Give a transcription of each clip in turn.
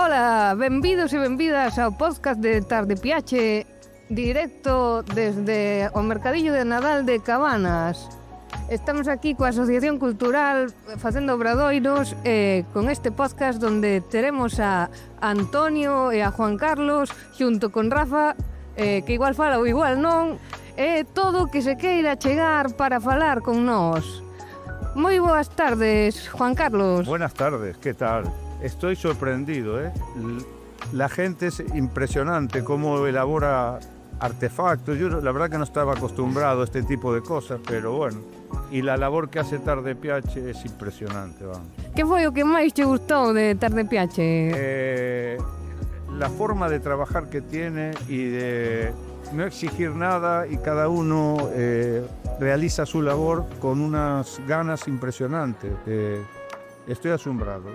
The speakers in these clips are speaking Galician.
Ola, benvidos e benvidas ao podcast de Tarde Piache, directo desde o Mercadillo de Nadal de Cabanas. Estamos aquí coa Asociación Cultural facendo obradoiros con este podcast onde teremos a Antonio e a Juan Carlos xunto con Rafa, que igual fala ou igual non, todo o que se queira chegar para falar con nós. Moi boas tardes, Juan Carlos. Buenas tardes, ¿qué tal? Estoy sorprendido, ¿eh? La gente es impresionante cómo elabora artefactos. Yo la verdad que no estaba acostumbrado a este tipo de cosas, pero bueno. Y la labor que hace Tarde Piache es impresionante, vamos. Que foi o que máis te gustou de Tarde Piache? La forma de trabajar que tiene y de no exigir nada, y cada uno realiza su labor con unas ganas impresionantes. Estoy asombrado,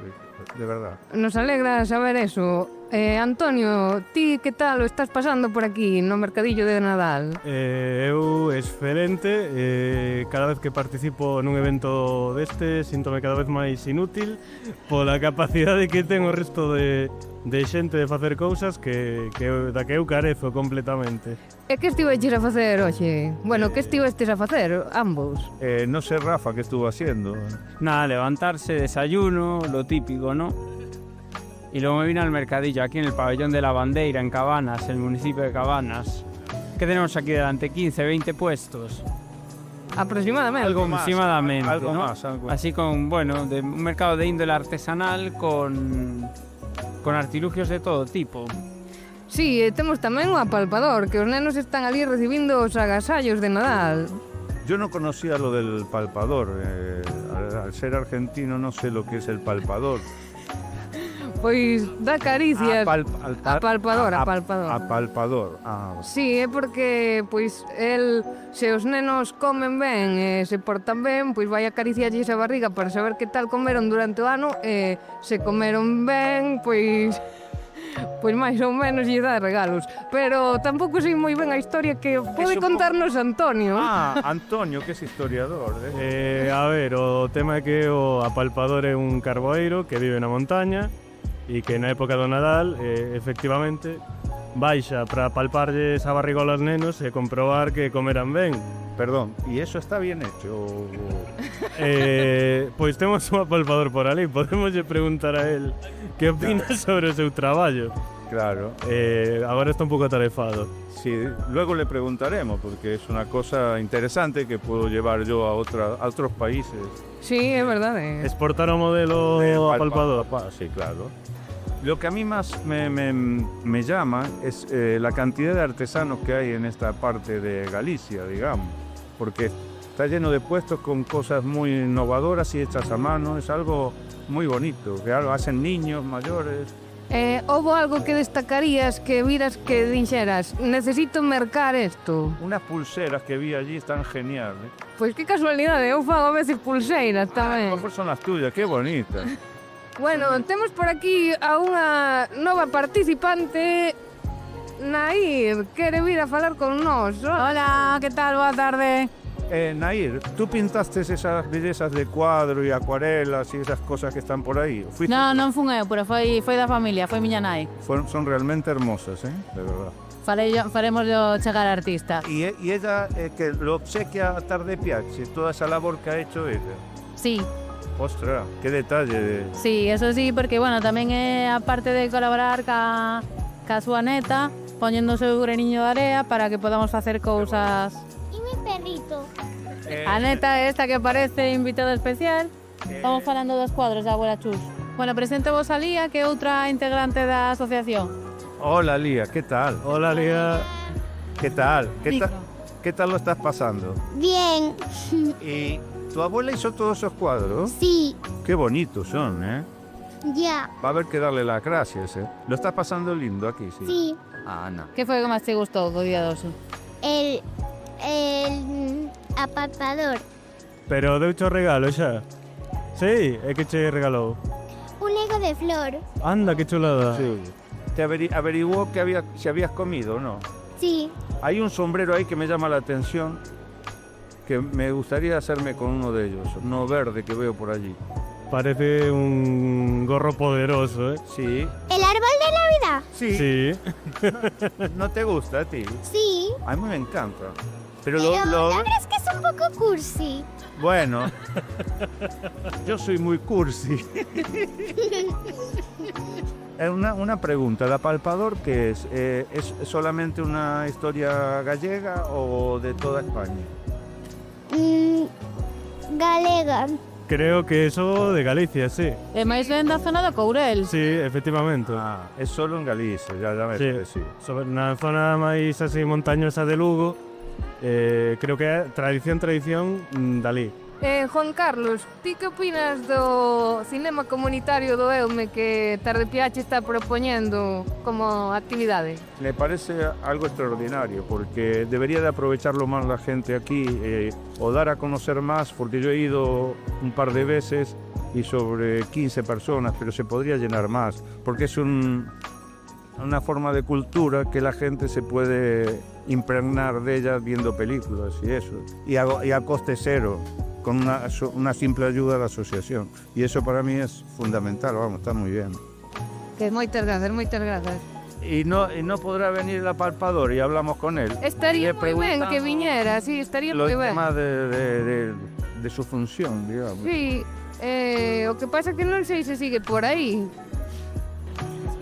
de verdad. Nos alegra saber eso. Antonio, ti que tal o estás pasando por aquí no Mercadillo de Nadal? Eu excelente, cada vez que participo nun evento deste síntome cada vez máis inútil pola capacidade que ten o resto de xente de facer cousas da que eu carezo completamente. E que estiveches a facer hoxe? Bueno, que estivestes a facer ambos? No sé, Rafa, ¿qué estuvo haciendo? Nada, levantarse, desayuno, lo típico, ¿no? Y luego me vine al mercadillo, aquí en el pabellón de la Bandeira, en Cabanas, el municipio de Cabanas. ¿Qué tenemos aquí delante? 15, 20 puestos. Aproximadamente. Algo más. Aproximadamente, algo ¿no? más. Así con, bueno, de un mercado de índole artesanal con artilugios de todo tipo. Sí, temos tamén o apalpador, que os nenos están ali recibindo os agasallos de Nadal. Yo no conocía lo del palpador. Al ser argentino no sé lo que es el palpador. Pois dá caricias. Apalpador. Apalpador. Sí, é porque pois se os nenos comen ben e se portan ben, pois vai acariciarlles a barriga para saber que tal comeron durante o ano e se comeron ben, pois máis ou menos lle dá regalos. Pero tampouco sei moi ben a historia que pode contarnos Antonio. Antonio, que é historiador. A ver, o tema é que o apalpador é un carboeiro que vive na montaña e que na época do Nadal, efectivamente, baixa para palparlles a barrigola aos nenos e comprobar que comeran ben. Perdón, ¿y eso está bien hecho? Pois temos un apalpador por ali, podemos preguntar a él que opina sobre o seu traballo. Claro. Agora está un pouco atarefado. Sí, luego le preguntaremos, porque es una cosa interesante que puedo llevar yo a otros países. Sí, é verdade. Exportar o modelo apalpador. Sí, claro. Lo que a mí más me llama es la cantidad de artesanos que hay en esta parte de Galicia, digamos, porque está lleno de puestos con cosas muy innovadoras y hechas a mano. Es algo muy bonito, que algo hacen niños, mayores. Houbo algo que destacarías, que viras que dixeras, necesito mercar isto? Unas pulseras que vi allí están geniales. Pois que casualidade, eu fago a veces pulseiras tamén. A lo mejor son las tuyas, qué bonitas. Bueno, temos por aquí a unha nova participante. Nair, quere vir a falar con nós. Hola, que tal? Boa tarde. Nair, ¿tú pintaste esas bellezas de cuadro y acuarelas y esas cosas que están por ahí? No, non fun eu, pero foi da familia, foi miña nai. Son realmente hermosas, de verdad. Faremos yo chegar a artista. Y ella que lo obsequia a Tarde Piache, toda esa labor que ha hecho ella. Sí. Ostras, qué detalle. Sí, eso sí, porque bueno, tamén é aparte de colaborar ca súa neta, poñendo o seu greniño de area para que podamos facer cousas. E mi perrito. A neta esta que parece invitada especial. Estamos falando dos cuadros da abuela Chus. Bueno, presento vos a Lía, que é outra integrante da asociación. Hola, Lía, ¿qué tal? Hola, Lía. ¿Qué tal? ¿Qué tal lo estás pasando? Bien. ¿Y tu abuela hizo todos esos cuadros? Sí, Qué bonitos son, ya. Va a haber que darle las gracias, Lo estás pasando lindo aquí, sí. Sí. No. Que foi o que máis te gustou do día 2? El apalpador. Pero deucho regalo xa? Sí, é que che regalou. Un ego de flor. Anda, que chulada. Sí. ¿Te averiguó si habías comido o no? Sí. Hay un sombrero ahí que me llama la atención, que me gustaría hacerme con uno de ellos, uno verde que veo por allí. Parece un gorro poderoso, ¿eh? Sí. ¿El árbol de Navidad? Sí. Sí. ¿No te gusta a ti? Sí. A mí me encanta. Pero Pero lo... la verdad es que es un poco cursi. Bueno, yo soy muy cursi. Una pregunta, ¿el apalpador qué es? ¿Es solamente una historia gallega o de toda España? Galega. Creo que eso de Galicia, sí. E máis ben da zona do Courel. Sí, efectivamente. Es solo en Galicia, ya me Sí. sí. Sobre na zona máis así montañosa de Lugo, creo que é tradición dalí. Juan Carlos, ti que opinas do cinema comunitario do Eume que Tarde Piache está propoñendo como actividade? Me parece algo extraordinario porque debería de aprovecharlo más la gente aquí o dar a conocer más, porque yo he ido un par de veces y sobre 15 personas, pero se podría llenar más, porque es una forma de cultura que la gente se puede impregnar de ella viendo películas y eso, y a coste cero, con una simple ayuda a la asociación. Y eso para mí es fundamental, vamos, está muy bien. Que moitas grazas, moitas grazas. Y no podrá venir el apalpador y hablamos con él. Estaría Le moi ben que preguntamos viñera, sí, estaría Lo moi ben. tema de su función, digamos. Sí, o que pasa que non sei se sigue por aí.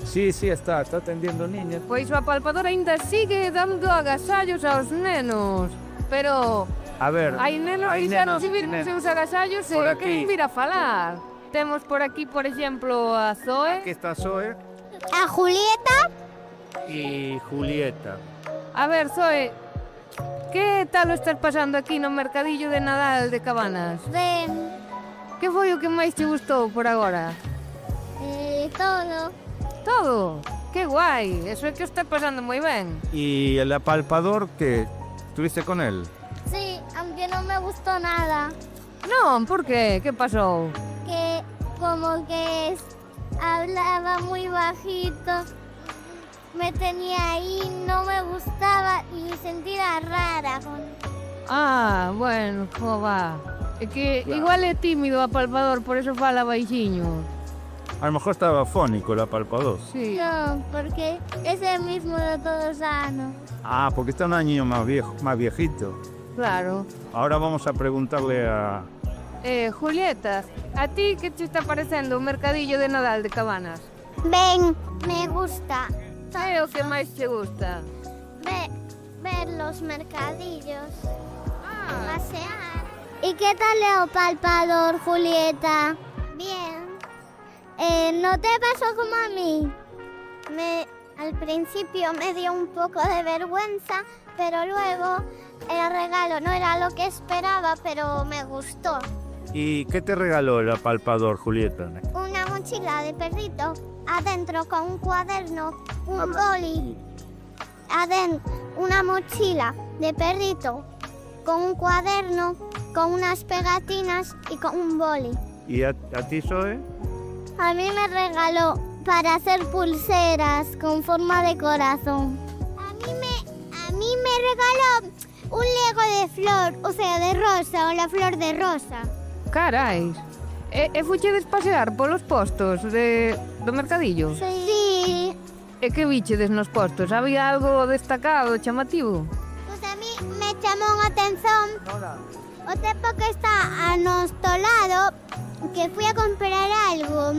Sí, está atendiendo niñas. Pois o apalpador aínda sigue dando agasallos aos nenos. Pero A ver, hai nenos que xa recibiron os seus agasallos e Por aquí. queren vir a falar. Temos por aquí, por exemplo, a Zoe. aquí está Zoe A Julieta. y Julieta. A ver, Zoe, que tal o estás pasando aquí no mercadillo de Nadal de Cabanas? Ben. Que foi o que máis te gustou por agora? Todo. Todo? Que guai, eso é que o estás pasando moi ben. ¿Y el apalpador qué? ¿Estuviste con él? Sí, aunque no me gustó nada. Non, por que? Que pasou? Que como que hablaba muy bajito. Me tenía ahí, no me gustaba y me sentía rara. Ah, bueno, va. É que igual é tímido o apalpador, por eso fala baixiño. A lo mejor estaba fónico el apalpador. Sí. No, porque es el mismo de todos años. Ah, porque está un año más viejo, más viejito. Claro. Ahora vamos a preguntarle a... Julieta, a ti que te está parecendo o mercadillo de Nadal de Cabanas? Ven, me gusta. É o que máis te gusta? Ver los mercadillos, Ah, pasear. ¿Y qué tal el palpador, Julieta? Bien. ¿No te pasó como a mí? Al principio me dio un poco de vergüenza, pero luego el regalo no era lo que esperaba, pero me gustó. ¿Y qué te regaló el apalpador, Julieta? Una mochila de perrito, adentro con un cuaderno, un boli. Una mochila de perrito con un cuaderno, con unas pegatinas y con un boli. ¿Y a ti, Zoe? A mí me regaló para hacer pulseras con forma de corazón. A mí me regaló un Lego de flor, o sea, de rosa, o la flor de rosa. carai. E fuchedes pasear polos postos do mercadillo? Sí. E que vichedes nos postos? Había algo destacado, chamativo? Pues a mí me llamó la atención o tempo que está a nuestro lado, que fui a comprar algo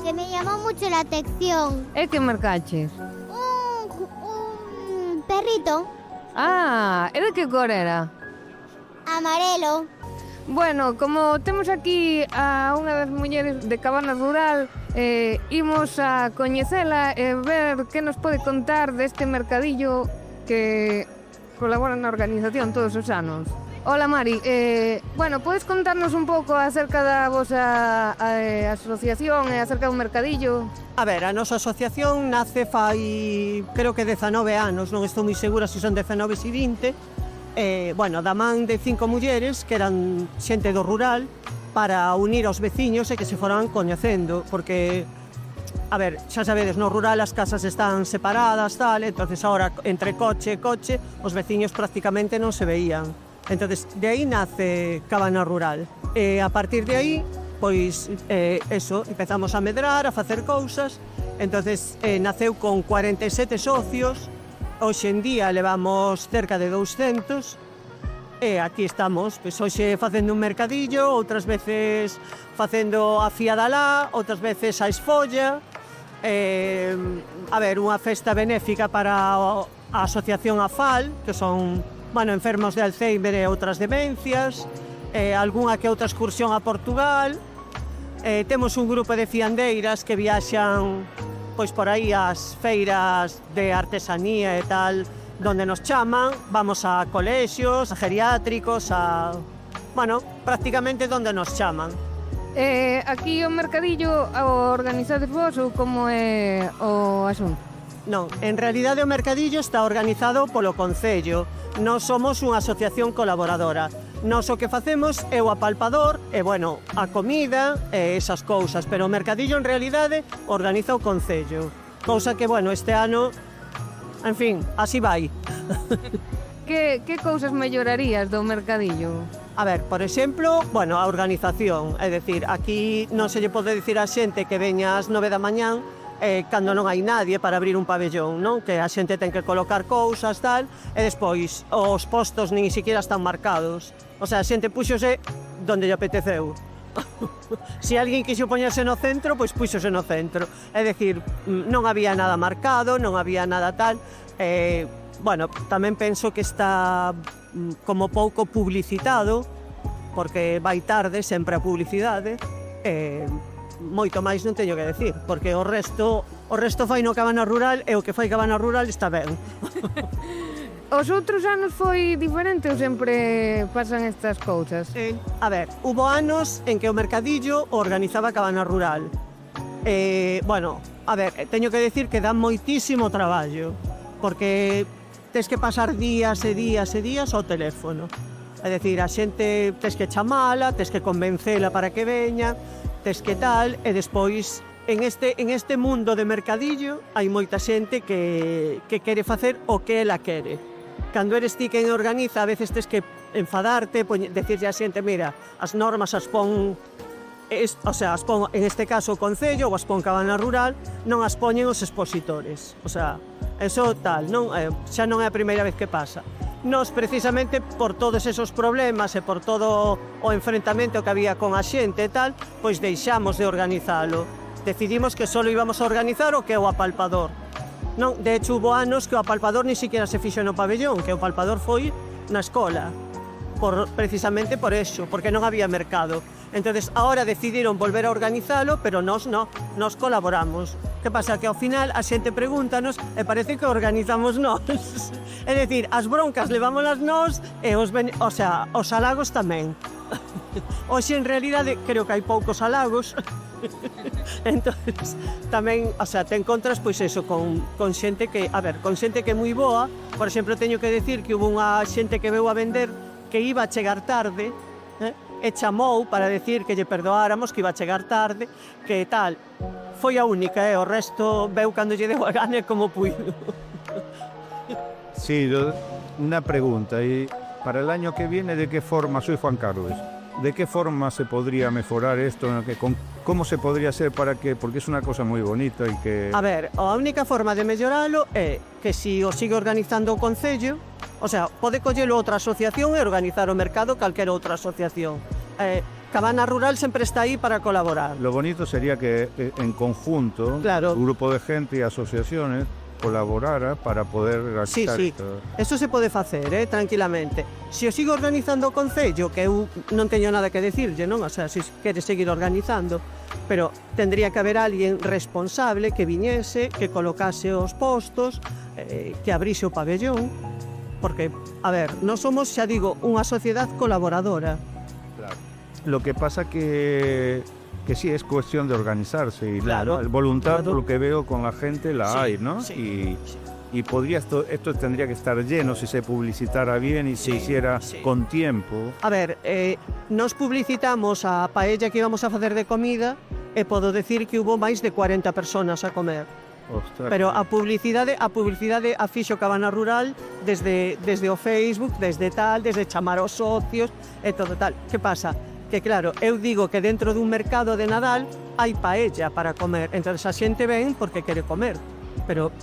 que me llamó mucho la atención. E que mercaches? Un perrito Ah, e de que cor era? amarelo. Bueno, como temos aquí a unha das mulleres de Cabanas Rural, imos a coñecela e ver que nos pode contar deste mercadillo que colabora na organización todos os anos. Hola Mari, bueno, podes contarnos un pouco acerca da vosa asociación e acerca do mercadillo? A ver, a nosa asociación nace fai, creo que 19 anos, non estou moi segura se son 19 e 20, bueno, da man de 5 mulleres que eran xente do rural para unir aos veciños e que se foran coñecendo, porque, a ver, xa sabedes, no rural as casas están separadas, tal, entonces ahora entre coche e coche os veciños prácticamente non se veían. Entonces, de aí nace Cabana Rural. E a partir de aí, despois, eso, empezamos a medrar, a facer cousas. Entonces, naceu con 47 socios. Hoxe en día levamos cerca de 200. E aquí estamos, pois hoxe facendo un mercadillo, outras veces facendo a fía da lá, outras veces a esfolla. A ver, unha festa benéfica para a asociación AFAL, que son, bueno, enfermos de Alzheimer e outras demencias, algunha que outra excursión a Portugal. Temos un grupo de fiandeiras que viaxan pois por aí ás feiras de artesanía e tal, donde nos chaman, vamos a colexios, a geriátricos, bueno, prácticamente donde nos chaman. Aquí o mercadillo o organizades vos ou como é o asunto? Non, en realidade o mercadillo está organizado polo Concello. Nós somos unha asociación colaboradora. Nós o que facemos é o apalpador e, bueno, a comida e esas cousas, pero o mercadillo en realidade organiza o Concello. Cousa que, bueno, este ano, en fin, así vai. Que cousas mellorarías do mercadillo? A ver, por exemplo, bueno, a organización. É dicir, aquí non se lle pode dicir a xente que veña ás 9 da mañán cando non hai nadie para abrir un pabellón, non? Que a xente ten que colocar cousas, tal, e despois os postos nin siquiera están marcados. O sea, a xente puxose donde lle apeteceu. Se alguén quixo poñerse no centro, pois puxose no centro. É dicir, non había nada marcado, non había nada tal. Bueno, tamén penso que está como pouco publicitado, porque vai tarde sempre a publicidade. Moito máis non teño que decir, porque o resto fai no Cabana Rural e o que fai Cabana Rural está ben. Os outros anos foi diferente ou sempre pasan estas cousas? A ver, hubo anos en que o mercadillo o organizaba Cabana Rural. Bueno, a ver, teño que decir que dá moitísimo traballo, porque tes que pasar días e días e días ao teléfono. É dicir, a xente tes que chamala, tes que convencela para que veña, tes que tal, e despois en este mundo de mercadillo hai moita xente que quere facer o que ela quere. Cando eres ti quen organiza, a veces tes que enfadarte, decirlle a xente, mira, as normas as pon, as pon en este caso o Concello ou as pon Cabana Rural, non as poñen os expositores. O sea, eso tal, non, xa non é a primeira vez que pasa. Nos, precisamente, por todos esos problemas e por todo o enfrentamento que había con a xente e tal, pois deixamos de organizalo. Decidimos que só íbamos a organizar o que é o apalpador. Non, de hecho, hubo anos que o apalpador ni siquiera se fixo no pabellón, que o apalpador foi na escola, precisamente por eso, porque non había mercado. Entonces, ahora decidiron volver a organizalo, pero nós non, nós colaboramos. Que pasa? Que ao final a xente pregúntanos e parece que organizamos nós. É dicir, as broncas levámolas nós e os halagos tamén. Hoxe, en realidade, creo que hai poucos halagos. Entonces, tamén, o sea, te encontras, pois eso, con xente que, a ver, con xente que é moi boa. Por exemplo, teño que decir que hubo unha xente que veu a vender que iba a chegar tarde, e chamou para decir que lle perdoáramos, que iba a chegar tarde, que tal. Foi a única, o resto veu cando lle deu a gana como puido. Sí, una pregunta. Y para el año que viene, ¿de qué forma, soy Juan Carlos, de qué forma se podría mejorar esto? ¿Cómo se podría hacer para que, porque es una cosa muy bonita y que... A ver, a única forma de melloralo é que si o sigue organizando o Concello, o sea, pode collelo outra asociación e organizar o mercado calquera outra asociación. Cabana Rural sempre está aí para colaborar. Lo bonito sería que en conjunto, claro, un grupo de gente y asociaciones colaborara para poder realizar sí. Eso se pode facer, tranquilamente. Se o sigo organizando o Concello, que eu non teño nada que decirlle, non? O sea, se quere seguir organizando, pero tendría que haber alguén responsable que viñese, que colocase os postos, que abrise o pabellón, porque, a ver, nós somos, xa digo, unha sociedade colaboradora. Claro. Lo que pasa que sí es cuestión de organizarse y claro, la voluntad, claro, por lo que veo con la gente la hay, ¿no? Sí, y podría esto tendría que estar lleno si se publicitara bien y se hiciera con tiempo. A ver, nos publicitamos a paella que íbamos a facer de comida e podo decir que hubo máis de 40 personas a comer. Ostras. Pero a publicidade a fixo Cabana Rural desde o Facebook, desde chamar aos socios e todo tal. Que pasa? Que que claro, eu digo que dentro dun mercado de Nadal hai paella para comer, entón a xente ven porque quere comer, pero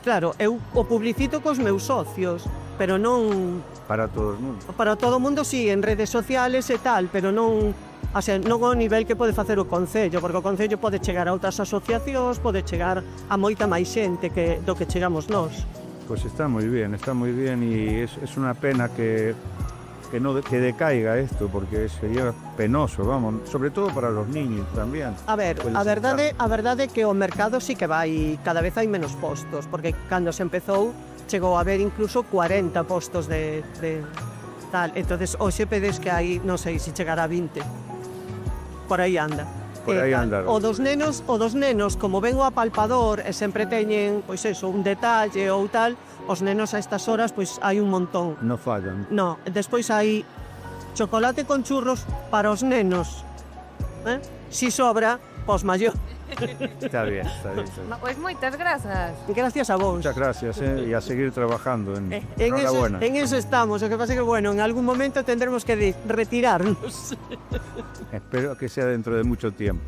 claro, eu o publicito cos meus socios, pero non Para todo el mundo. para todo o mundo, sí, en redes sociales e tal, pero non, o sea, non ao nivel que pode facer o Concello, porque o Concello pode chegar a outras asociacións, pode chegar a moita máis xente que do que chegamos nós. Pues está muy bien y es una pena que decaiga esto, porque sería penoso, vamos, sobre todo para los niños también. A ver, a verdade é que o mercado sí que vai, cada vez hai menos postos, porque cando se empezou chegou a haber incluso 40 postos de tal, entonces hoxe pedes que hai, non sei se chegará a 20. Por aí anda. Por aí anda. O dos nenos, como ven o apalpador e sempre teñen, pois eso, un detalle ou tal, os nenos a estas horas pois hai un montón. No fallan. No, despois hai chocolate con churros para os nenos. Si sobra, pos maior. Está bien. Pois moitas grazas. Gracias a vos. Muchas gracias y a seguir trabajando. En eso estamos, lo que pasa es que bueno, en algún momento tendremos que retirarnos. Espero que sea dentro de mucho tiempo.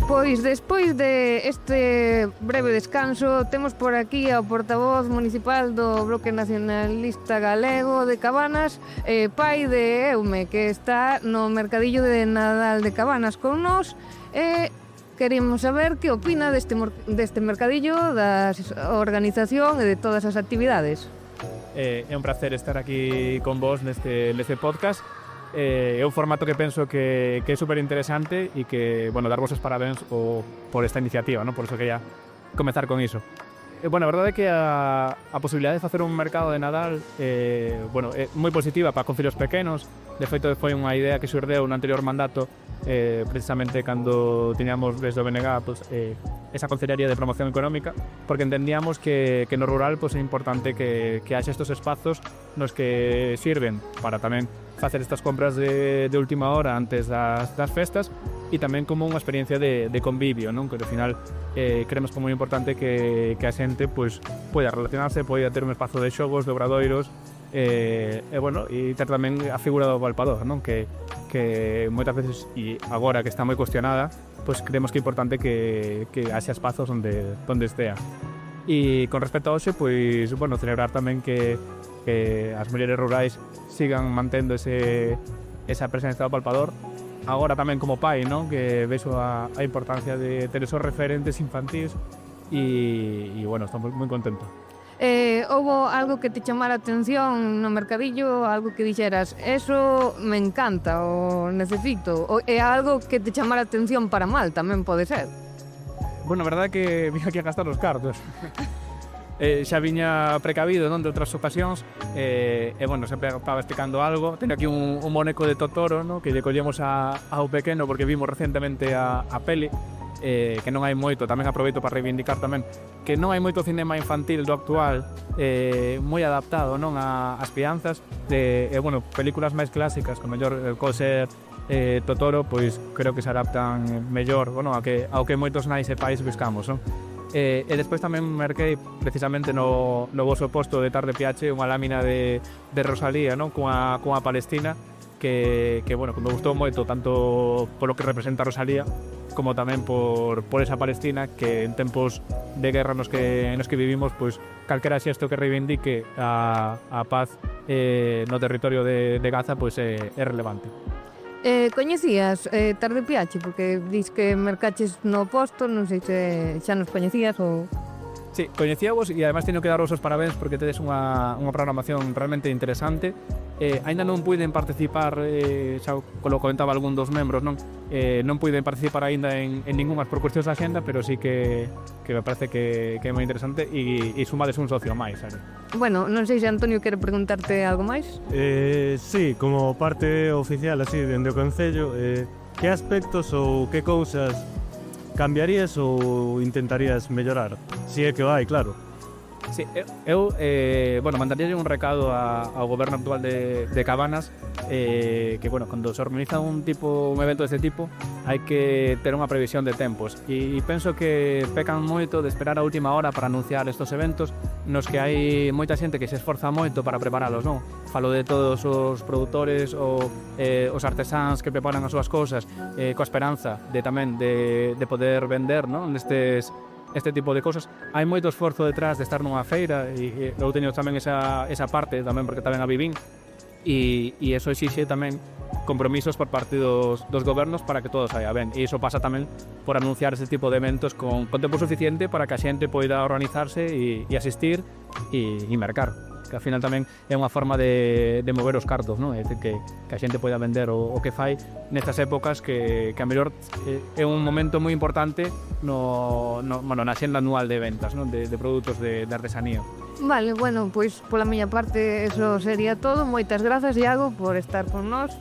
Pois despois de este breve descanso temos por aquí ao portavoz municipal do Bloque Nacionalista Galego de Cabanas, pai de Eume, que está no mercadillo de Nadal de Cabanas con nós, e queríamos saber que opina deste mercadillo, da organización e de todas as actividades. É un placer estar aquí con vos neste podcast. É un formato que penso que é super interesante e que, bueno, darvos os parabéns por esta iniciativa, ¿no? Por eso quería comezar con iso. Bueno, a verdade é que a posibilidade de facer un mercado de Nadal bueno, é moi positiva para con fillos pequenos. De feito, foi unha idea que xurdeu no anterior mandato, precisamente cando tiñamos desde o BNG pues, esa Consellería de Promoción Económica, porque entendíamos que no rural pues, é importante que haxa estos espazos nos que sirven para tamén facer estas compras de última hora antes das festas e tamén como unha experiencia de convivio, non? Que ao final creemos que é moi importante que a xente pues, poida relacionarse, poida ter un espazo de xogos, de obradoiros, bueno, e ter tamén a figura do palpador, non? Que moitas veces, e agora que está moi cuestionada, pues creemos que é importante que haxa espazos onde estea. E con respecto a hoxe, pues, bueno, celebrar tamén que as mulleres rurais sigan mantendo esa presencia do palpador. Agora tamén como pai, non? Que vexo a importancia de ter esos referentes infantís e bueno, estou moi contento. Houbo algo que te chamara a atención no mercadillo, algo que dixeras, eso me encanta o necesito, ou é algo que te chamara a atención para mal, tamén pode ser. Bueno, a verdade é que vim aquí a gastar os cartos. Xa viña precavido, non, de outras ocasións, e bueno, sempre estaba explicando algo. Teño aquí un boneco de Totoro, non, que lle collemos ao pequeno porque vimos recentemente a peli, que non hai moito, tamén aproveito para reivindicar tamén que non hai moito cinema infantil do actual moi adaptado, non, ás crianzas, e bueno, películas máis clásicas, como mellor Coser, Totoro, pois creo que se adaptan mellor, bueno, ao que moitos nais e pais buscamos, non? E despois tamén merquei precisamente no voso posto de Tarde Piache unha lámina de Rosalía, non? Cunha Palestina que bueno, que me gustou moito tanto polo que representa Rosalía como tamén por esa Palestina que en tempos de guerra nos que vivimos, pois calquera xesto que reivindique a paz no territorio de Gaza pois é relevante. Coñecías Tarde Piache? Porque dis que mercaches no posto, non sei se xa nos coñecías ou... Sí, coñecíavos e ademais teño que daros os parabéns porque tedes unha programación realmente interesante. Ainda non puiden participar, xa lo comentaba algún dos membros, non puiden participar aínda en ningunhas por cuestións da xenda, pero sí que me parece que é moi interesante e sumades un socio máis, sabe? Bueno, non sei se Antonio quere preguntarte algo máis. Sí, como parte oficial así dende o Concello, que aspectos ou que cousas cambiarías ou intentarías mellorar? Si é que o hai, claro. Sí, eu mandaría un recado ao goberno actual de Cabanas que, cando se organiza un evento deste tipo hai que ter unha previsión de tempos e penso que pecan moito de esperar a última hora para anunciar estos eventos nos que hai moita xente que se esforza moito para preparalos, non? Falo de todos os produtores ou os artesáns que preparan as súas cousas coa esperanza de poder vender, non? Este tipo de cosas. Hai moito esforzo detrás de estar nunha feira e eu teño tamén esa parte tamén porque tamén a vivín e eso exixe tamén compromisos por parte dos gobernos para que todo saia ben e iso pasa tamén por anunciar ese tipo de eventos con tempo suficiente para que a xente poida organizarse e asistir e mercar, que ao final tamén é unha forma de mover os cartos, non? É dicir, que a xente poida vender o que fai nestas épocas que a mellor é un momento moi importante na xenda anual de ventas, non? De produtos de artesanía. Vale, bueno, pois pola miña parte eso sería todo. Moitas grazas, Iago, por estar con nós.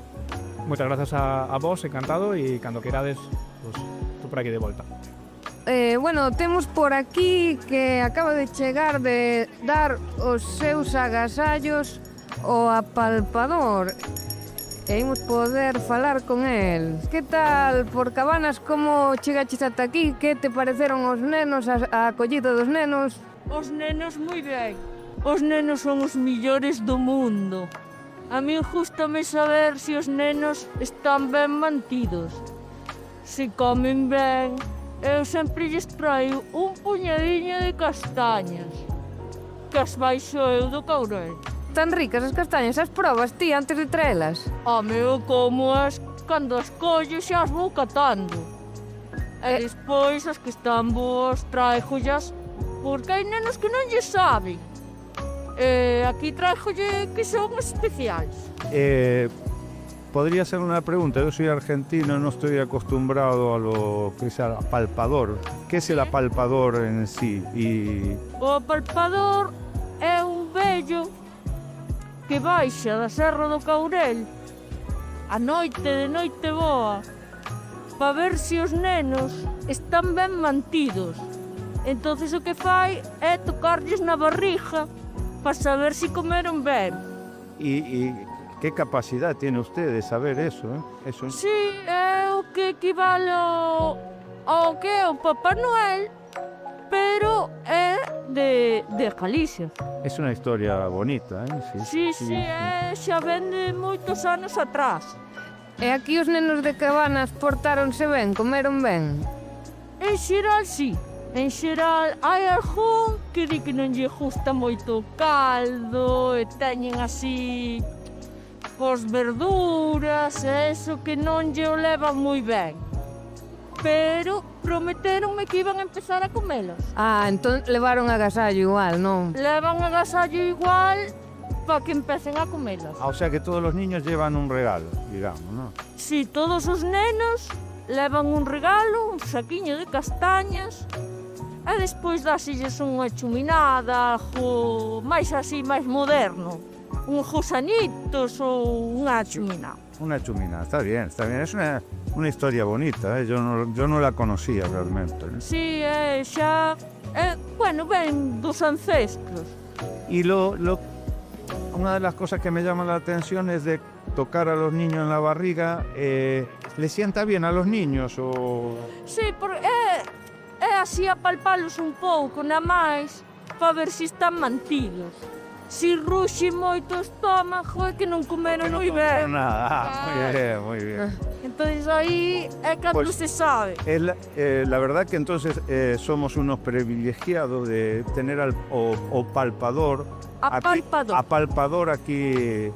Moitas grazas a vos, encantado, e cando querades, pues, tú por aquí de volta. Bueno, temos por aquí que acaba de chegar de dar os seus agasallos ao apalpador e imos poder falar con el. Que tal por Cabanas, como chegaches ata aquí? Que te pareceron os nenos, a acollida dos nenos? Os nenos moi ben. Os nenos son os millores do mundo. A min gústame saber se os nenos están ben mantidos, se comen ben. Eu sempre lles traio un puñadiño de castañas, que as baixo eu do Caurel. Tan ricas as castañas, as probas ti antes de traelas? Eu como as cando as collo xa as vou catando. E despois as que están boas traíjollas, porque hai nenos que non lle saben. Aquí traíjolle que son especiais. Podría ser una pregunta. Yo soy argentino, no estoy acostumbrado a lo que es el apalpador. ¿Qué es el apalpador en sí? O apalpador é un vello que baixa da Serra do Caurel a noite de noite boa para ver se os nenos están ben mantidos. Entonces o que fai é tocarlles na barriga para saber se comeron ben. ¿Y qué capacidad tiene usted de saber eso? Eso. Sí, é o que equivale ao que é o Papá Noel, pero é de Galicia. Es una historia bonita, Sí, xa ven de moitos anos atrás. E aquí os nenos de Cabanas portáronse ben, comeron ben? En xeral, sí. En xeral, hai algún que di que non lle gusta moito o caldo e teñen así pos verduras e eso que non lle o levan moi ben. Pero prometeronme que iban a empezar a comelas. Entón levaron agasallo igual, non? Levan agasallo igual para que empecen a comelas. O sea que todos los niños llevan un regalo, digamos, ¿no? Sí, todos os nenos levan un regalo, un saquiño de castañas e despois dáselles unha chuminada, algo máis así, máis moderno. Un gusanitos ou unha chumina. Una chumina, está bien. Es una historia bonita, yo no la conocía realmente. Sí, xa... bueno, ven dos ancestros. Y una de las cosas que me llama la atención es de tocar a los niños en la barriga. ¿Le sienta bien a los niños o...? Sí, porque é así apalpalos un pouco, na máis, para ver se están mantidos. Si ruxe moito o estómago é que non comeron moi ben. Nada, muy bien. Entonces aí é cando se sabe. La verdad que entonces somos unos privilegiados de tener o palpador. Apalpador aquí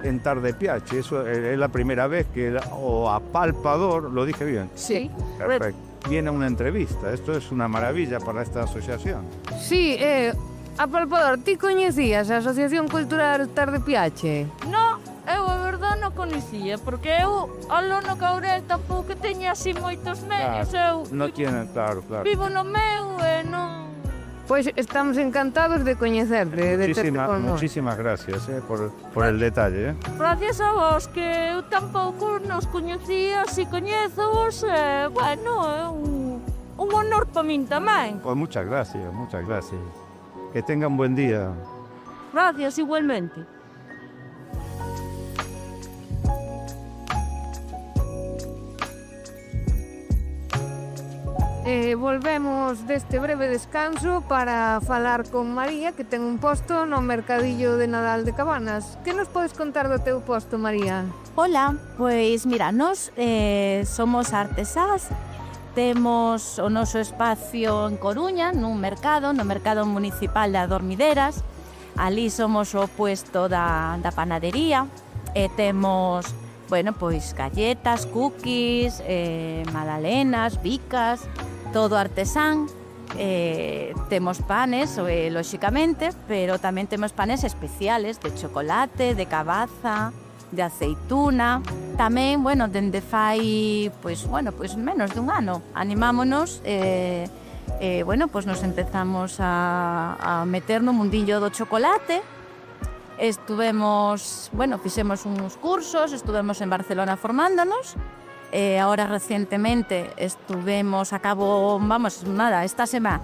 en Tarde Piache. Eso es la primera vez que o apalpador, lo dije bien. Sí. Perfecto. Viene a una entrevista. Esto es una maravilla para esta asociación. Sí, apalpador, ti coñecías a Asociación Cultural Tarde Piache? No, eu a verdade non coñecía, porque eu aló no Caurel tampouco teña así moitos medios. Claro, non tiene, claro. Vivo no meu e non... Pois estamos encantados de coñecerte, de terte con nós. Muchísimas gracias por el detalle. Gracias a vos, que eu tampouco nos coñecía, si coñezovos, bueno, é un honor para min tamén. Pues muchas gracias. Que tengan buen día. Gracias, igualmente. Volvemos deste breve descanso para falar con María, que ten un posto no Mercadillo de Nadal de Cabanas. Que nos podes contar do teu posto, María? Hola, pois mira, nos somos artesás, temos o noso espacio en Coruña, no mercado municipal de Adormideras. Ali somos o puesto da panadería e temos, bueno, pois galletas, cookies, magdalenas, bicas, todo artesán. Temos panes, lóxicamente, pero tamén temos panes especiales de chocolate, de cabaza, de aceituna. Tamén, bueno, dende fai, pois menos dun ano, animámonos, bueno, pois nos empezamos a meter no mundillo do chocolate. Fixemos uns cursos, estuvemos en Barcelona formándonos. Ahora recientemente estuvemos esta semana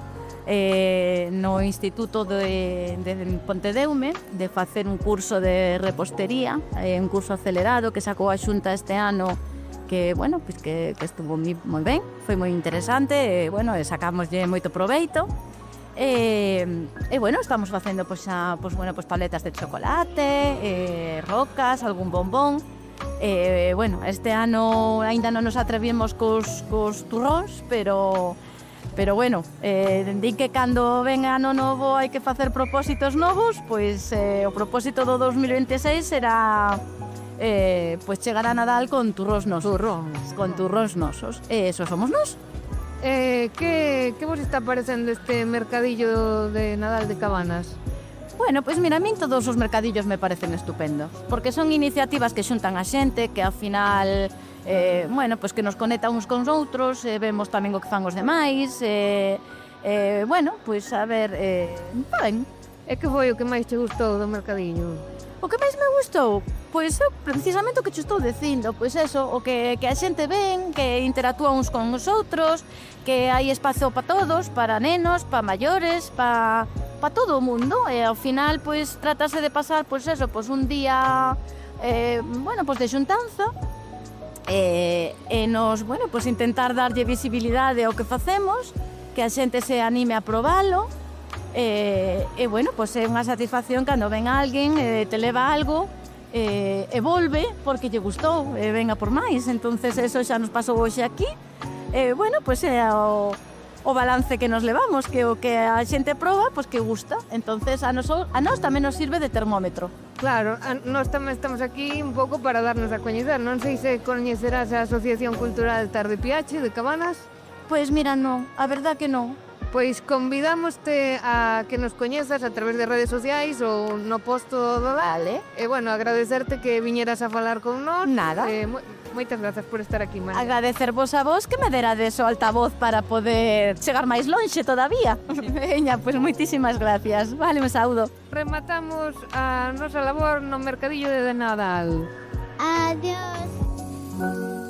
no Instituto de Pontedeume de facer un curso de repostería, un curso acelerado que sacou a Xunta este ano, que, bueno, pues que estuvo moi ben, foi moi interesante, bueno, sacámoslle moito proveito. Bueno, estamos facendo paletas de chocolate, rocas, algún bombón. Bueno, este ano aínda non nos atrevimos cos turróns, pero bueno, din que cando ven ano novo hai que facer propósitos novos, pois o propósito do 2026 será pois chegar a Nadal con turróns nosos. Con turróns nosos. Eso somos nós. Que vos está parecendo este mercadillo de Nadal de Cabanas? Bueno, pois mira, a min todos os mercadillos me parecen estupendos, porque son iniciativas que xuntan a xente, que ao final, bueno, pois que nos conecta uns con outros, vemos tamén o que fan os demais, bueno, pois a ver, ben. E que foi o que máis te gustou do mercadillo? O que máis me gustou? Pois precisamente o que te estou dicindo, pois eso, o que a xente ven, que interactúa uns con os outros, que hai espazo para todos, para nenos, para maiores, para todo o mundo, e ao final pois tratase de pasar pois eso, pois un día bueno, pois de xuntanza, e nos, bueno, pois intentar darlle visibilidade ao que facemos, que a xente se anime a probalo. Bueno, pois é unha satisfacción cando ven alguén, te leva algo e volve porque lle gustou e ven a por máis. Entonces eso xa nos pasou hoxe aquí. Bueno, pois é o balance que nos levamos, que o que a xente proba, pois que gusta. Entonces a nós tamén nos sirve de termómetro. Claro, nós tamén estamos aquí un pouco para darnos a coñecer. Non sei se coñecerás a Asociación Cultural Tarde Piache de Cabanas. Pois mira, non, a verdad que non. Pois convidámoste a que nos coñezas a través de redes sociais ou no posto do Vale. E bueno, agradecerte que viñeras a falar con nós. Nada. Moitas grazas por estar aquí, María. Agradecervos a vos que me derades o altavoz para poder chegar máis lonxe todavía. Veña, pois moitísimas gracias. Vale, un saúdo. Rematamos a nosa labor no mercadillo de Nadal. Adiós.